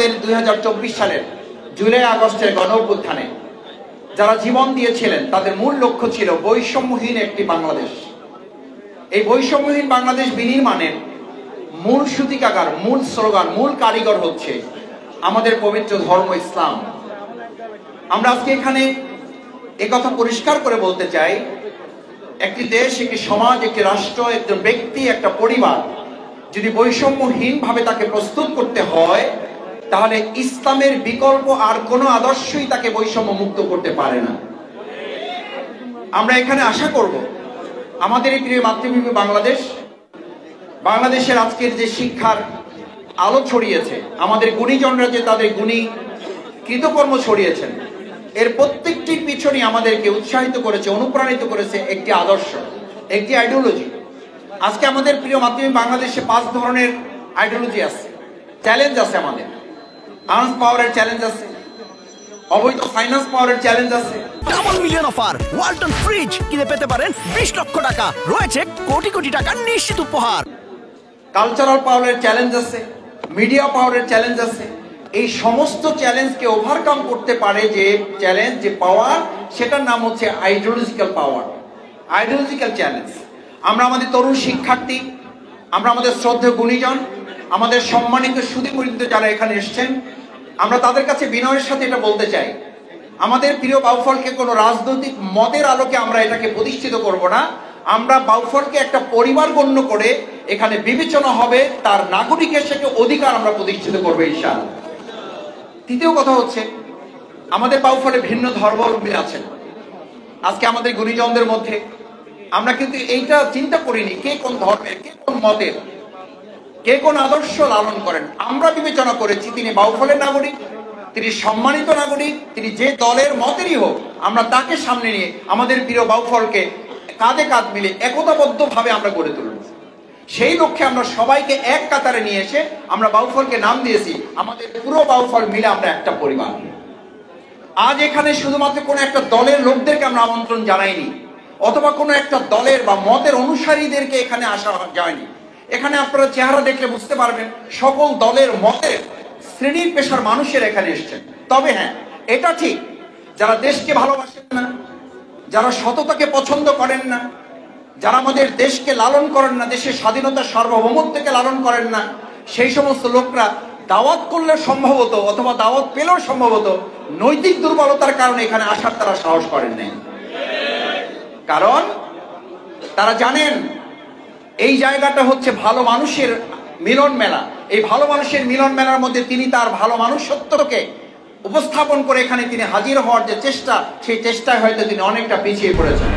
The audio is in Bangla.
আমাদের 2024 সালের জুলাই আগস্টের গণঅভ্যুত্থানে যারা জীবন দিয়েছিলেন তাদের মূল লক্ষ্য ছিল বৈষম্যহীন একটি বাংলাদেশ। এই বৈষম্যহীন বাংলাদেশ বিনির্মাণের মূল সূতিকাগার, মূল স্লোগান, মূল কারিগর হচ্ছে আমাদের পবিত্র ধর্ম ইসলাম। আমরা আজকে এখানে একথা পরিষ্কার করে বলতে চাই, একটি দেশ, একটি সমাজ, একটি রাষ্ট্র, একজন ব্যক্তি, একটা পরিবার যদি বৈষম্যহীন ভাবে তাকে প্রস্তুত করতে হয়, তাহলে ইসলামের বিকল্প আর কোনো আদর্শই তাকে বৈষম্য মুক্ত করতে পারে না। আমরা এখানে আশা করব আমাদের এই প্রিয় মাতৃভূমি বাংলাদেশের আজকের যে শিক্ষার আলো ছড়িয়েছে, আমাদের গুণীজনরা যে তাদের গুণী কৃতকর্ম ছড়িয়েছেন, এর প্রত্যেকটির পিছনে আমাদেরকে উৎসাহিত করেছে, অনুপ্রাণিত করেছে একটি আদর্শ, একটি আইডিওলজি। আজকে আমাদের প্রিয় মাতৃভূমি বাংলাদেশে 5 ধরনের আইডিওলজি আছে, চ্যালেঞ্জ আছে। আমাদের আর্মস পাওয়ারের চ্যালেঞ্জ আছে, অবৈধ ফাইন্যান্স পাওয়ারের চ্যালেঞ্জ আছে। Double million offer, Walton fridge কিনে পেতে পারেন 20 লক্ষ টাকা, রয়েছে কোটি কোটি টাকার নিশ্চিত উপহার। কালচারাল পাওয়ারের চ্যালেঞ্জ আছে, মিডিয়া পাওয়ারের চ্যালেঞ্জ আছে। এই সমস্ত চ্যালেঞ্জকে ওভারকাম করতে পারে যে চ্যালেঞ্জ, যে পাওয়ার, সেটার নাম হচ্ছে আইডিওলজিক্যাল পাওয়ার, আইডিওলজিক্যাল চ্যালেঞ্জ। আমরা আমাদের তরুণ শিক্ষার্থী, আমরা আমাদের শ্রদ্ধেয় গুণীজন, আমাদের সম্মানিত সুধীমৃত যারা এখানে এসছেন, আমরা তাদের কাছে বিনয়ের সাথে এটা বলতে চাই, আমাদের প্রিয় বাউফলকে কোনো রাজনৈতিক মতের আলোকে আমরা এটাকে প্রতিষ্ঠিত করব না। আমরা বাউফলকে একটা পরিবার গণ্য করে এখানে বিবেচনা হবে, তার নাগরিকের সাথে অধিকার আমরা প্রতিষ্ঠিত করবো ইনশাআল্লাহ। তৃতীয় কথা হচ্ছে, আমাদের বাউফলে ভিন্ন ধর্মাবলম্বী আছেন। আজকে আমাদের গুণীজনদের মধ্যে আমরা কিন্তু এইটা চিন্তা করিনি কে কোন ধর্মের, কে কোন মতের, কে কোন আদর্শ লালন করেন। আমরা বিবেচনা করেছি তিনি বাউফলের নাগরিক, তিনি সম্মানিত নাগরিক, তিনি যে দলের মতেরই হোক, আমরা তাকে সামনে নিয়ে আমাদের প্রিয় বাউফলকে কাঁধে কাঁধ মিলে একতাবদ্ধ ভাবে আমরা গড়ে তুলব। সেই লক্ষ্যে আমরা সবাইকে এক কাতারে নিয়ে এসে আমরা বাউফলকে নাম দিয়েছি আমাদের পুরো বাউফল মিলে আমরা একটা পরিবার। আজ এখানে শুধুমাত্র কোনো একটা দলের লোকদেরকে আমরা আমন্ত্রণ জানাইনি, অথবা কোনো একটা দলের বা মতের অনুসারীদেরকে এখানে আসা যায়নি। এখানে আপনারা চেহারা দেখলে বুঝতে পারবেন সকল দলের মতের শ্রেণীর পেশার মানুষের এখানে এসছেন। তবে হ্যাঁ, এটা ঠিক, যারা দেশকে ভালোবাসেন না, যারা সততাকে পছন্দ করেন না, যারা আমাদের দেশকে লালন করেন না, দেশের স্বাধীনতা সার্বভৌমত্বকে লালন করেন না, সেই সমস্ত লোকরা দাওয়াত করলে সম্ভবত, অথবা দাওয়াত পেলেও সম্ভবত নৈতিক দুর্বলতার কারণে এখানে আসার তারা সাহস করেন নাই। কারণ তারা জানেন এই জায়গাটা হচ্ছে ভালো মানুষের মিলন মেলা। এই ভালো মানুষের মিলন মেলার মধ্যে তিনি তার ভালো মানুষত্বকে উপস্থাপন করে এখানে তিনি হাজির হওয়ার যে চেষ্টা, সেই চেষ্টায় হয়তো তিনি অনেকটা পিছিয়ে পড়েছেন।